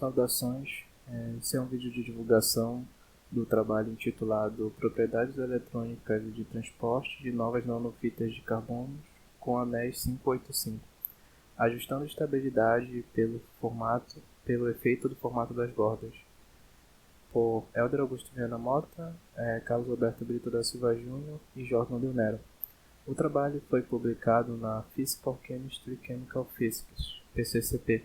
Saudações, esse é um vídeo de divulgação do trabalho intitulado Propriedades Eletrônicas de Transporte de Novas Nanofitas de Carbono com anéis 585, ajustando estabilidade pelo efeito do formato das bordas, por Helder Augusto Viana Mota, Carlos Alberto Brito da Silva Júnior e Jordan Leonero. O trabalho foi publicado na Physical Chemistry Chemical Physics, PCCP,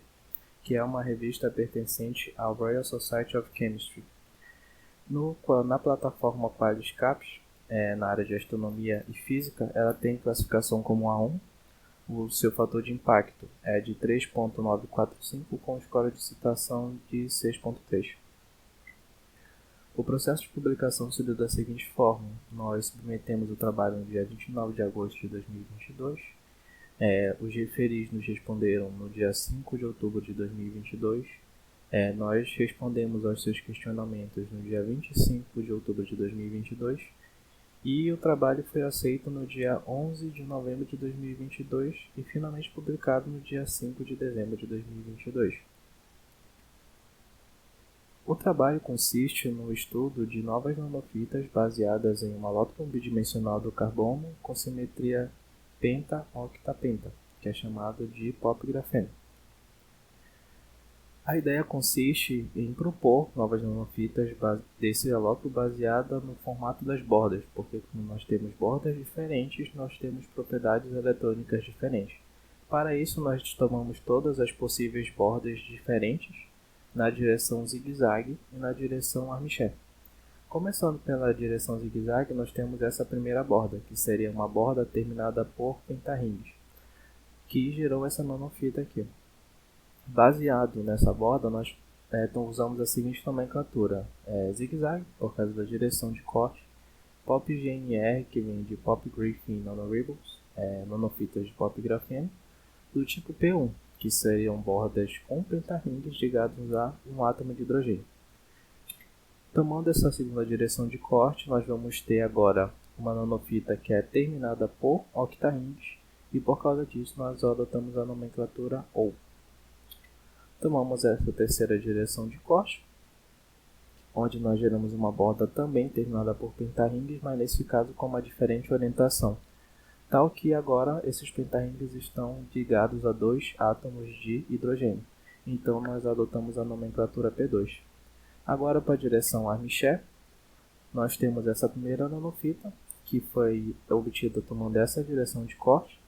que é uma revista pertencente ao Royal Society of Chemistry. Na plataforma Qualiscaps, na área de astronomia e física, ela tem classificação como A1. O seu fator de impacto é de 3.945 com score de citação de 6.3. O processo de publicação se deu da seguinte forma: nós submetemos o trabalho no dia 29 de agosto de 2022. Os referis nos responderam no dia 5 de outubro de 2022. Nós respondemos aos seus questionamentos no dia 25 de outubro de 2022. E o trabalho foi aceito no dia 11 de novembro de 2022 e finalmente publicado no dia 5 de dezembro de 2022. O trabalho consiste no estudo de novas nanofitas baseadas em um holótipo bidimensional do carbono com simetria penta-octa-penta, que é chamado de pop-grafeno. A ideia consiste em propor novas nanofitas desse holótipo baseada no formato das bordas, porque como nós temos bordas diferentes, nós temos propriedades eletrônicas diferentes. Para isso, nós tomamos todas as possíveis bordas diferentes na direção zigue-zague e na direção armiché. Começando pela direção zigue-zague, nós temos essa primeira borda, que seria uma borda terminada por pentarrings, que gerou essa nanofita aqui. Baseado nessa borda, nós usamos a seguinte nomenclatura: zigue-zague, por causa da direção de corte, Pop GNR, que vem de Pop Graphene Nanorebles, nanofitas de pop grafeno, do tipo P1, que seriam bordas com pentarrings ligados a um átomo de hidrogênio. Tomando essa segunda direção de corte, nós vamos ter agora uma nanofita que é terminada por octarrings, e por causa disso nós adotamos a nomenclatura OU. Tomamos essa terceira direção de corte, onde nós geramos uma borda também terminada por pentarrings, mas nesse caso com uma diferente orientação, tal que agora esses pentarrings estão ligados a dois átomos de hidrogênio. Então nós adotamos a nomenclatura P2. Agora para a direção armiché, nós temos essa primeira nanofita, que foi obtida tomando essa direção de corte,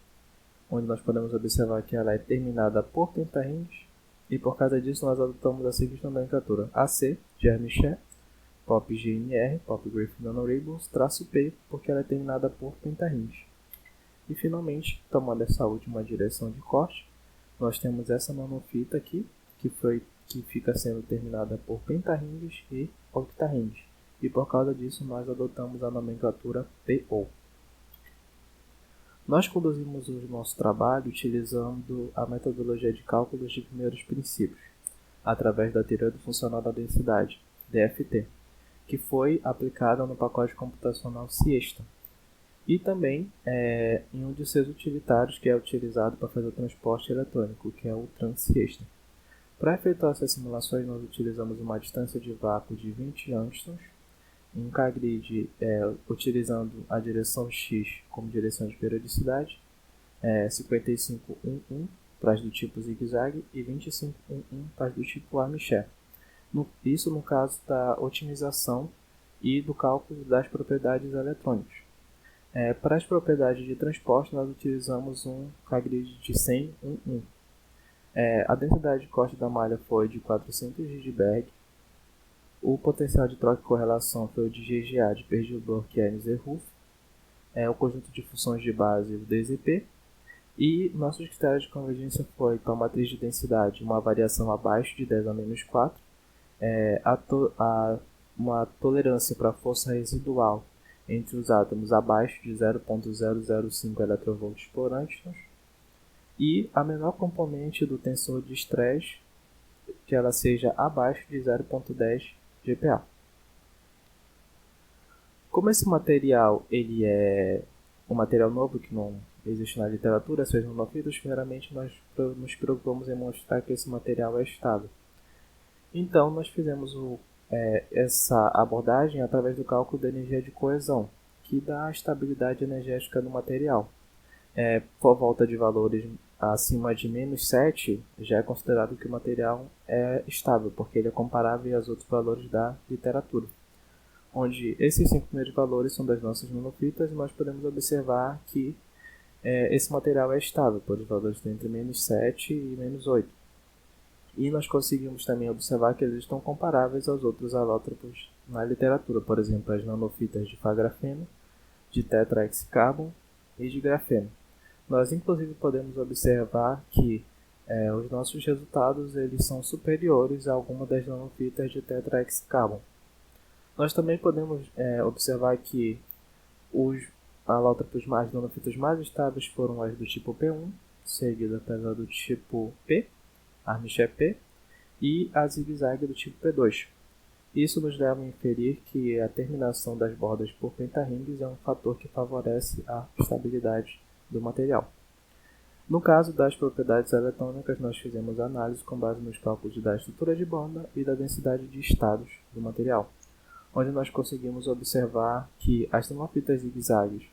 onde nós podemos observar que ela é terminada por pentarrings, e por causa disso nós adotamos a seguinte nomenclatura: AC, de armiché, Pop GNR, Pop Graphene Nanorebles, traço P, porque ela é terminada por pentarrings. E finalmente, tomando essa última direção de corte, nós temos essa nanofita aqui, que fica sendo terminada por pentarrings e octarrings. E por causa disso nós adotamos a nomenclatura PO. Nós conduzimos o nosso trabalho utilizando a metodologia de cálculos de primeiros princípios, através da teoria do funcional da densidade, DFT, que foi aplicada no pacote computacional Siesta, e também em um de seus utilitários que é utilizado para fazer o transporte eletrônico, que é o Transiesta. Para efetuar essas simulações, nós utilizamos uma distância de vácuo de 20 angstroms, um K-grid utilizando a direção X como direção de periodicidade, 5511 para as do tipo zigue-zague e 2511 para as do tipo armiché. Isso no caso da otimização e do cálculo das propriedades eletrônicas. Para as propriedades de transporte, nós utilizamos um K-grid de 10011. A densidade de corte da malha foi de 400 Rydberg. O potencial de troca e correlação foi o de GGA de Pergilburg, Kiernes-Ruf. O conjunto de funções de base, o DZP. E nossos critérios de convergência foi para a matriz de densidade uma variação abaixo de 10 a menos 4, uma tolerância para força residual entre os átomos abaixo de 0.005 eV por angstrom, e a menor componente do tensor de estresse que ela seja abaixo de 0.10 GPa. Como esse material ele é um material novo que não existe na literatura, essas nanofitas, primeiramente nós nos preocupamos em mostrar que esse material é estável. Então, nós fizemos essa abordagem através do cálculo da energia de coesão, que dá a estabilidade energética do material. Por volta de valores acima de -7, já é considerado que o material é estável, porque ele é comparável aos outros valores da literatura. Onde esses 5 primeiros valores são das nossas nanofitas, nós podemos observar que esse material é estável, por os valores entre -7 e -8. E nós conseguimos também observar que eles estão comparáveis aos outros alótropos na literatura, por exemplo, as nanofitas de fagrafeno, de tetrahexicarbon e de grafeno. Nós inclusive podemos observar que os nossos resultados eles são superiores a alguma das nanofitas de tetrahexicarbon. Nós também podemos observar que os alótropos mais nanofitas mais estáveis foram as do tipo P1, seguida pela do tipo P, Armichep P, e a zigue-zague do tipo P2. Isso nos leva a inferir que a terminação das bordas por pentarrings é um fator que favorece a estabilidade do material. No caso das propriedades eletrônicas, nós fizemos análise com base nos cálculos da estrutura de banda e da densidade de estados do material, onde nós conseguimos observar que as nanofitas zigue-zagues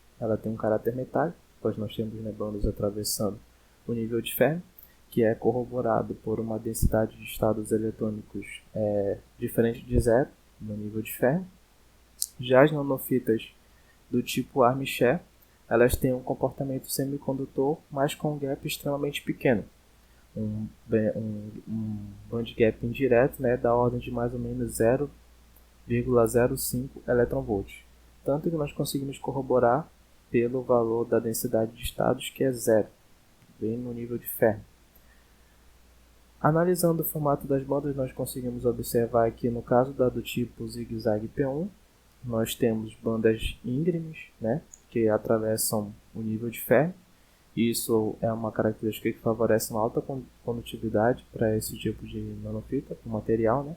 têm um caráter metálico, pois nós temos nebandos atravessando o nível de ferro, que é corroborado por uma densidade de estados eletrônicos diferente de zero no nível de ferro. Já as nanofitas do tipo Armichep, elas têm um comportamento semicondutor, mas com um gap extremamente pequeno. Um band gap indireto, da ordem de mais ou menos 0,05 eletronvolts. Tanto que nós conseguimos corroborar pelo valor da densidade de estados, que é zero, bem no nível de ferro. Analisando o formato das bandas, nós conseguimos observar que no caso da do tipo zigue-zague P1, nós temos bandas íngremes, que atravessam o nível de ferro. Isso é uma característica que favorece uma alta condutividade para esse tipo de nanofita, para o material.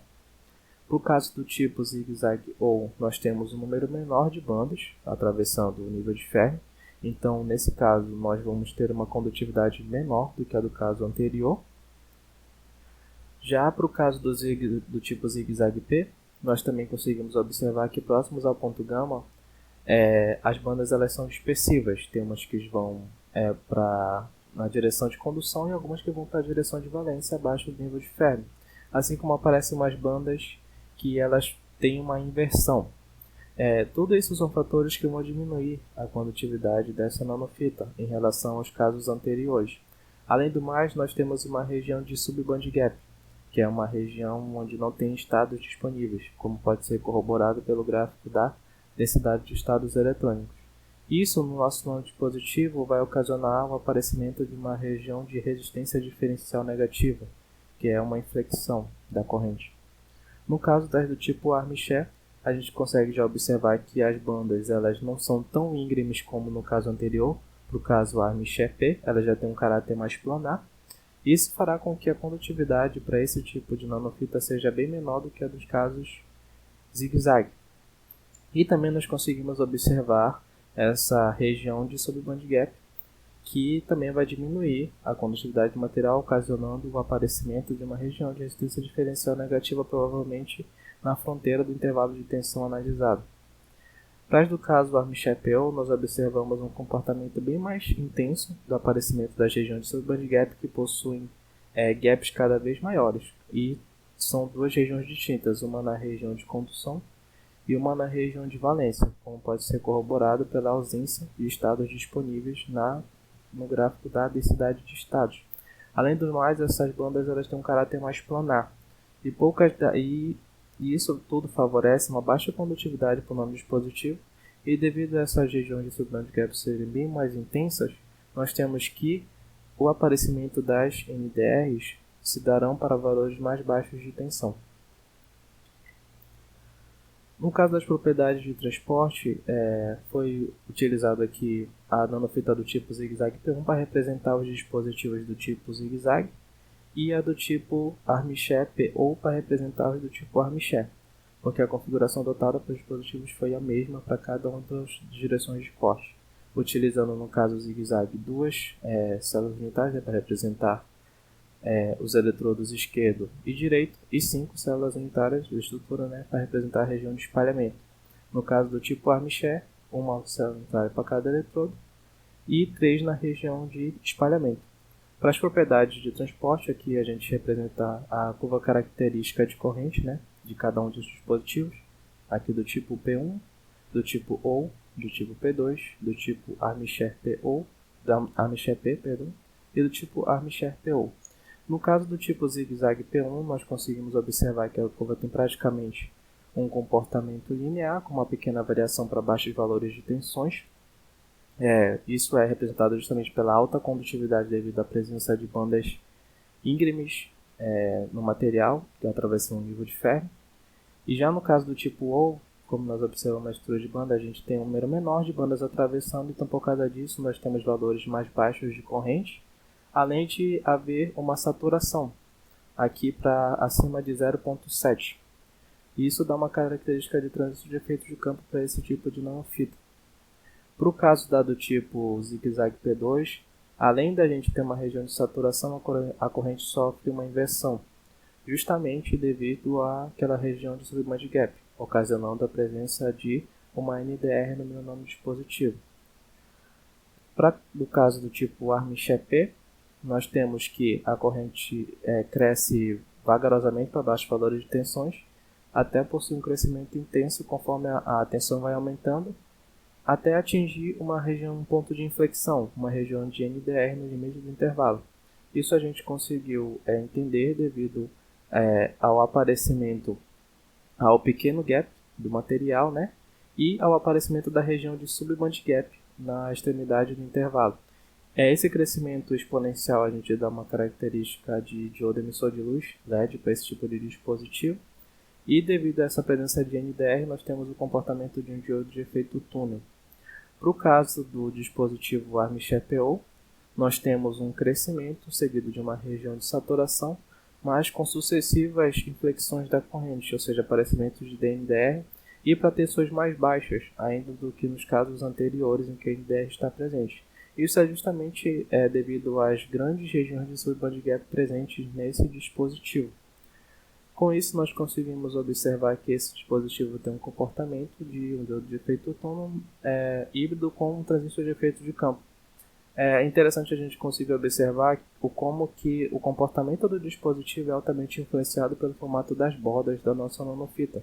Para o caso do tipo zigue-zague ou, nós temos um número menor de bandas atravessando o nível de ferro. Então, nesse caso, nós vamos ter uma condutividade menor do que a do caso anterior. Já para o caso do tipo zigue-zague P, nós também conseguimos observar que próximos ao ponto gama, as bandas elas são dispersivas. Tem umas que vão na direção de condução e algumas que vão para a direção de valência abaixo do nível de ferro. Assim como aparecem umas bandas que elas têm uma inversão. Tudo isso são fatores que vão diminuir a condutividade dessa nanofita em relação aos casos anteriores. Além do mais, nós temos uma região de subband gap, que é uma região onde não tem estados disponíveis, como pode ser corroborado pelo gráfico da densidade de estados eletrônicos. Isso, no nosso dispositivo, vai ocasionar o aparecimento de uma região de resistência diferencial negativa, que é uma inflexão da corrente. No caso das do tipo Armichep, a gente consegue já observar que as bandas elas não são tão íngremes como no caso anterior. Para o caso Armichep P, ela já tem um caráter mais planar. Isso fará com que a condutividade para esse tipo de nanofita seja bem menor do que a dos casos zigue-zague. E também nós conseguimos observar essa região de subband gap, que também vai diminuir a condutividade do material, ocasionando o aparecimento de uma região de resistência diferencial negativa, provavelmente na fronteira do intervalo de tensão analisado. Para do caso Armichep P, nós observamos um comportamento bem mais intenso do aparecimento das regiões de subband gap, que possuem gaps cada vez maiores, e são duas regiões distintas, uma na região de condução e uma na região de valência, como pode ser corroborado pela ausência de estados disponíveis no gráfico da densidade de estados. Além do mais, essas bandas elas têm um caráter mais planar, e isso tudo favorece uma baixa condutividade para o nosso dispositivo, e devido a essas regiões de subband gap serem bem mais intensas, nós temos que o aparecimento das NDRs se darão para valores mais baixos de tensão. No caso das propriedades de transporte, foi utilizado aqui a nanofita do tipo zigue-zague P1 para representar os dispositivos do tipo zigue-zague e a do tipo Armichep P ou para representar os do tipo Armichep, porque a configuração adotada para os dispositivos foi a mesma para cada uma das direções de corte, utilizando no caso zigue-zague duas células unitárias para representar os eletrodos esquerdo e direito, e 5 células unitárias de estrutura, né, para representar a região de espalhamento. No caso do tipo armchair, uma célula unitária para cada eletrodo e 3 na região de espalhamento. Para as propriedades de transporte, aqui a gente representa a curva característica de corrente, né, de cada um dos dispositivos, aqui do tipo P1, do tipo O, do tipo P2, do tipo armchair PO, da armchair P, perdão, e do tipo armchair PO. No caso do tipo zigue-zague P1, nós conseguimos observar que a curva tem praticamente um comportamento linear, com uma pequena variação para baixos valores de tensões. Isso é representado justamente pela alta condutividade devido à presença de bandas íngremes no material, que atravessam o nível de ferro. E já no caso do tipo O, como nós observamos na estrutura de banda, a gente tem um número menor de bandas atravessando, então por causa disso nós temos valores mais baixos de corrente, além de haver uma saturação, aqui para acima de 0,7. Isso dá uma característica de trânsito de efeito de campo para esse tipo de nanofita. Para o caso do tipo zigue-zague P2, além da gente ter uma região de saturação, a corrente sofre uma inversão, justamente devido àquela região de subband gap, ocasionando a presença de uma NDR no meu dispositivo. No caso do tipo armchair P, nós temos que a corrente cresce vagarosamente para baixos valores de tensões, até possuir um crescimento intenso conforme a tensão vai aumentando, até atingir um ponto de inflexão, uma região de NDR no limite do intervalo. Isso a gente conseguiu entender devido ao aparecimento, ao pequeno gap do material, né? E ao aparecimento da região de subband gap na extremidade do intervalo. Esse crescimento exponencial a gente dá uma característica de diodo emissor de luz, LED, para esse tipo de dispositivo. E devido a essa presença de NDR, nós temos o comportamento de um diodo de efeito túnel. Para o caso do dispositivo armchair PO, nós temos um crescimento seguido de uma região de saturação, mas com sucessivas inflexões da corrente, ou seja, aparecimentos de DNDR, e para tensões mais baixas, ainda do que nos casos anteriores em que a NDR está presente. Isso é justamente devido às grandes regiões de subband gap presentes nesse dispositivo. Com isso, nós conseguimos observar que esse dispositivo tem um comportamento de um diodo de efeito autônomo híbrido com um transistor de efeito de campo. É interessante a gente conseguir observar como que o comportamento do dispositivo é altamente influenciado pelo formato das bordas da nossa nanofita.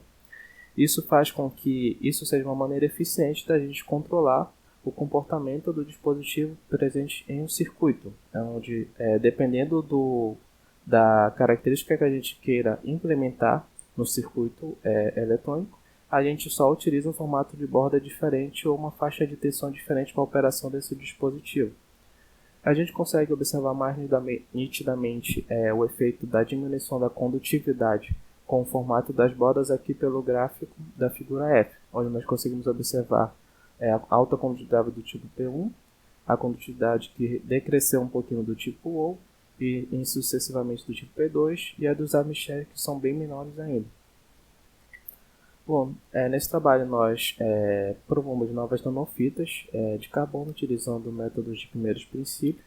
Isso faz com que isso seja uma maneira eficiente da gente controlar o comportamento do dispositivo presente em um circuito, onde, dependendo da característica que a gente queira implementar no circuito eletrônico, a gente só utiliza um formato de borda diferente ou uma faixa de tensão diferente para a operação desse dispositivo. A gente consegue observar mais nitidamente o efeito da diminuição da condutividade com o formato das bordas aqui pelo gráfico da figura F, onde nós conseguimos observar a alta condutividade do tipo P1, a condutividade que decresceu um pouquinho do tipo O, e sucessivamente do tipo P2 e a dos armchair, que são bem menores ainda. Bom, nesse trabalho nós provamos novas nanofitas de carbono utilizando métodos de primeiros princípios.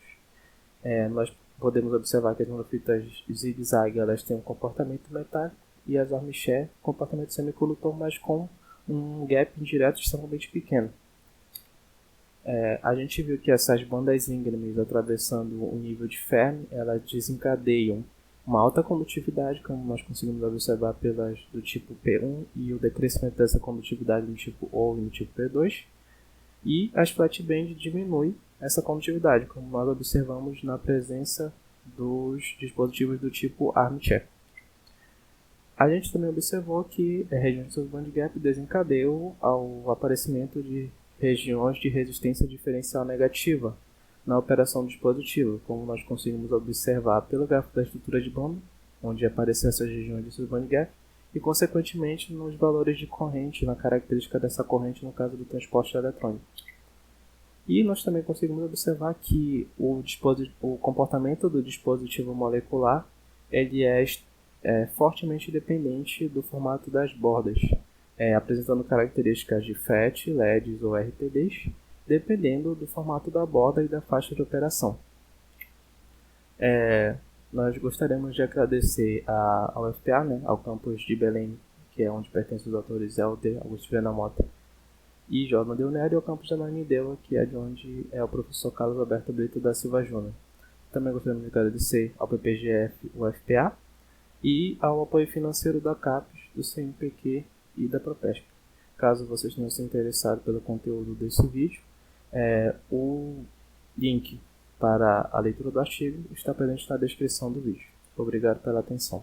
Nós podemos observar que as nanofitas zigue-zague elas têm um comportamento metálico e as armchair comportamento semicondutor, mas com um gap indireto extremamente pequeno. A gente viu que essas bandas íngremes atravessando o nível de Fermi, elas desencadeiam uma alta condutividade, como nós conseguimos observar pelas do tipo P1 e o decrescimento dessa condutividade no tipo O e no tipo P2, e as flatband diminui essa condutividade, como nós observamos na presença dos dispositivos do tipo armchair. A gente também observou que a região de subband gap desencadeou ao aparecimento de regiões de resistência diferencial negativa na operação do dispositivo, como nós conseguimos observar pelo gráfico da estrutura de banda, onde aparecem essas regiões de subband gap, e consequentemente nos valores de corrente, na característica dessa corrente no caso do transporte eletrônico. E nós também conseguimos observar que o comportamento do dispositivo molecular ele é fortemente dependente do formato das bordas, apresentando características de FET, LEDs ou RPDs, dependendo do formato da borda e da faixa de operação. Nós gostaríamos de agradecer ao UFPA, né, ao campus de Belém, que é onde pertence os autores Helder, Augusto Viana Mota e Jordan Deunero, e ao campus da Ananindeua, que é de onde é o professor Carlos Alberto Brito da Silva Júnior. Também gostaríamos de agradecer ao PPGF UFPA e ao apoio financeiro da CAPES, do CNPq e da Propesp. Caso vocês tenham se interessado pelo conteúdo desse vídeo, o link para a leitura do artigo está presente na descrição do vídeo. Obrigado pela atenção.